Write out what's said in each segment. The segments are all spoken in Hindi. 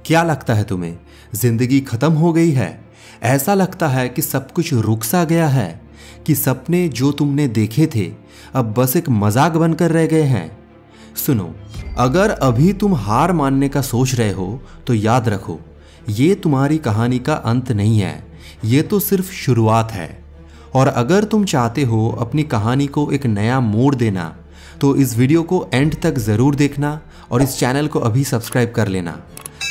क्या लगता है तुम्हें जिंदगी खत्म हो गई है? ऐसा लगता है कि सब कुछ रुक सा गया है, कि सपने जो तुमने देखे थे अब बस एक मजाक बनकर रह गए हैं। सुनो, अगर अभी तुम हार मानने का सोच रहे हो तो याद रखो, ये तुम्हारी कहानी का अंत नहीं है, ये तो सिर्फ शुरुआत है। और अगर तुम चाहते हो अपनी कहानी को एक नया मोड़ देना तो इस वीडियो को एंड तक ज़रूर देखना और इस चैनल को अभी सब्सक्राइब कर लेना,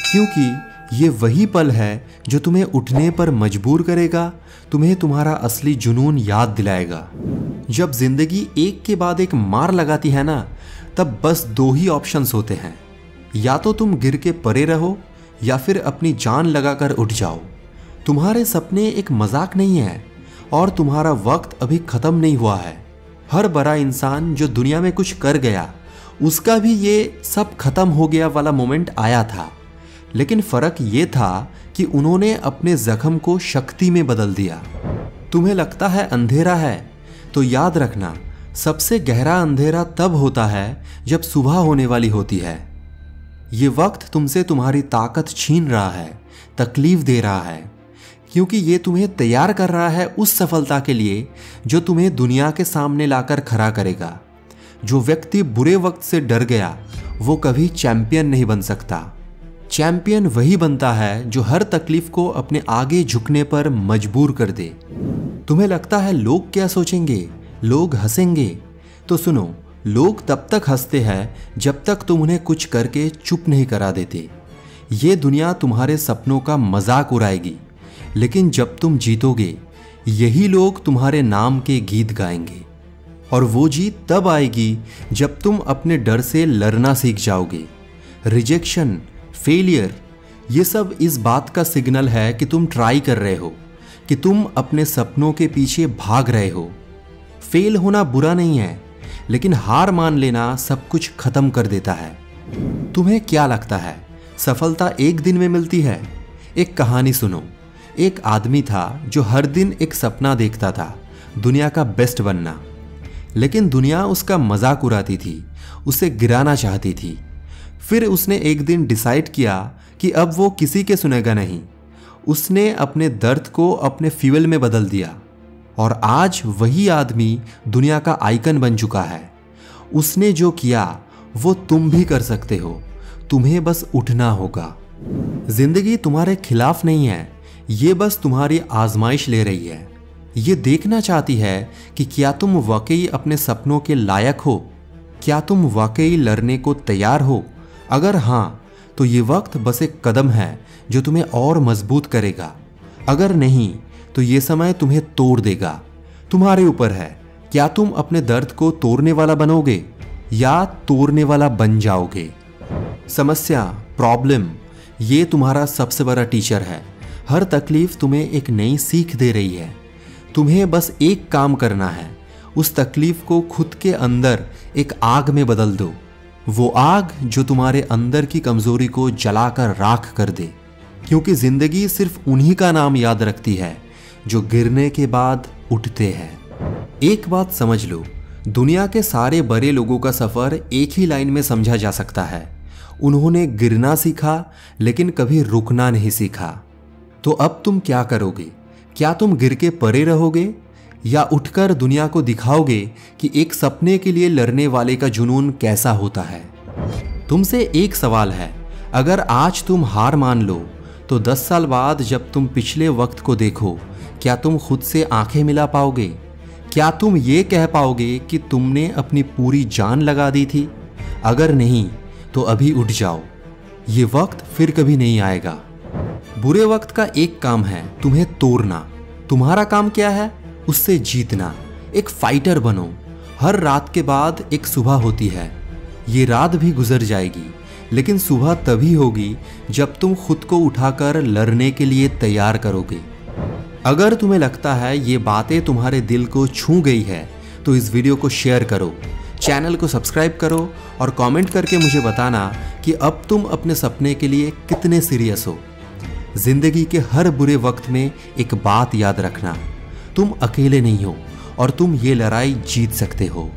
क्योंकि ये वही पल है जो तुम्हें उठने पर मजबूर करेगा, तुम्हें तुम्हारा असली जुनून याद दिलाएगा। जब जिंदगी एक के बाद एक मार लगाती है ना, तब बस दो ही ऑप्शंस होते हैं, या तो तुम गिर के परे रहो या फिर अपनी जान लगाकर उठ जाओ। तुम्हारे सपने एक मजाक नहीं है और तुम्हारा वक्त अभी खत्म नहीं हुआ है। हर बड़ा इंसान जो दुनिया में कुछ कर गया, उसका भी ये सब खत्म हो गया वाला मोमेंट आया था, लेकिन फर्क ये था कि उन्होंने अपने जख्म को शक्ति में बदल दिया। तुम्हें लगता है अंधेरा है, तो याद रखना, सबसे गहरा अंधेरा तब होता है जब सुबह होने वाली होती है। ये वक्त तुमसे तुम्हारी ताकत छीन रहा है, तकलीफ दे रहा है, क्योंकि ये तुम्हें तैयार कर रहा है उस सफलता के लिए जो तुम्हें दुनिया के सामने लाकर खड़ा करेगा। जो व्यक्ति बुरे वक्त से डर गया वो कभी चैंपियन नहीं बन सकता। चैंपियन वही बनता है जो हर तकलीफ को अपने आगे झुकने पर मजबूर कर दे। तुम्हें लगता है लोग क्या सोचेंगे, लोग हंसेंगे? तो सुनो, लोग तब तक हंसते हैं जब तक तुम उन्हें कुछ करके चुप नहीं करा देते। ये दुनिया तुम्हारे सपनों का मजाक उड़ाएगी, लेकिन जब तुम जीतोगे यही लोग तुम्हारे नाम के गीत गाएंगे। और वो जीत तब आएगी जब तुम अपने डर से लड़ना सीख जाओगे। रिजेक्शन, फेलियर, ये सब इस बात का सिग्नल है कि तुम ट्राई कर रहे हो, कि तुम अपने सपनों के पीछे भाग रहे हो। फेल होना बुरा नहीं है, लेकिन हार मान लेना सब कुछ खत्म कर देता है। तुम्हें क्या लगता है सफलता एक दिन में मिलती है? एक कहानी सुनो। एक आदमी था जो हर दिन एक सपना देखता था, दुनिया का बेस्ट बनना, लेकिन दुनिया उसका मजाक उड़ाती थी, उसे गिराना चाहती थी। फिर उसने एक दिन डिसाइड किया कि अब वो किसी के सुनेगा नहीं। उसने अपने दर्द को अपने फ्यूल में बदल दिया और आज वही आदमी दुनिया का आइकन बन चुका है। उसने जो किया वो तुम भी कर सकते हो, तुम्हें बस उठना होगा। जिंदगी तुम्हारे खिलाफ नहीं है, ये बस तुम्हारी आजमाइश ले रही है। ये देखना चाहती है कि क्या तुम वाकई अपने सपनों के लायक हो, क्या तुम वाकई लड़ने को तैयार हो। अगर हाँ, तो ये वक्त बस एक कदम है जो तुम्हें और मजबूत करेगा। अगर नहीं, तो ये समय तुम्हें तोड़ देगा। तुम्हारे ऊपर है, क्या तुम अपने दर्द को तोड़ने वाला बनोगे या तोड़ने वाला बन जाओगे। समस्या, प्रॉब्लम, ये तुम्हारा सबसे बड़ा टीचर है। हर तकलीफ तुम्हें एक नई सीख दे रही है। तुम्हें बस एक काम करना है, उस तकलीफ को खुद के अंदर एक आग में बदल दो। वो आग जो तुम्हारे अंदर की कमजोरी को जलाकर राख कर दे, क्योंकि जिंदगी सिर्फ उन्हीं का नाम याद रखती है जो गिरने के बाद उठते हैं। एक बात समझ लो, दुनिया के सारे बड़े लोगों का सफर एक ही लाइन में समझा जा सकता है। उन्होंने गिरना सीखा, लेकिन कभी रुकना नहीं सीखा। तो अब तुम क्या करोगे? क्या तुम गिर के परे रहोगे या उठकर दुनिया को दिखाओगे कि एक सपने के लिए लड़ने वाले का जुनून कैसा होता है? तुमसे एक सवाल है, अगर आज तुम हार मान लो तो 10 साल बाद जब तुम पिछले वक्त को देखो, क्या तुम खुद से आंखें मिला पाओगे? क्या तुम ये कह पाओगे कि तुमने अपनी पूरी जान लगा दी थी? अगर नहीं, तो अभी उठ जाओ, ये वक्त फिर कभी नहीं आएगा। बुरे वक्त का एक काम है, तुम्हें तोड़ना। तुम्हारा काम क्या है? उससे जीतना। एक फाइटर बनो। हर रात के बाद एक सुबह होती है। ये रात भी गुजर जाएगी, लेकिन सुबह तभी होगी जब तुम खुद को उठाकर लड़ने के लिए तैयार करोगे। अगर तुम्हें लगता है ये बातें तुम्हारे दिल को छू गई है, तो इस वीडियो को शेयर करो, चैनल को सब्सक्राइब करो और कमेंट करके मुझे बताना कि अब तुम अपने सपने के लिए कितने सीरियस हो। जिंदगी के हर बुरे वक्त में एक बात याद रखना, तुम अकेले नहीं हो और तुम ये लड़ाई जीत सकते हो।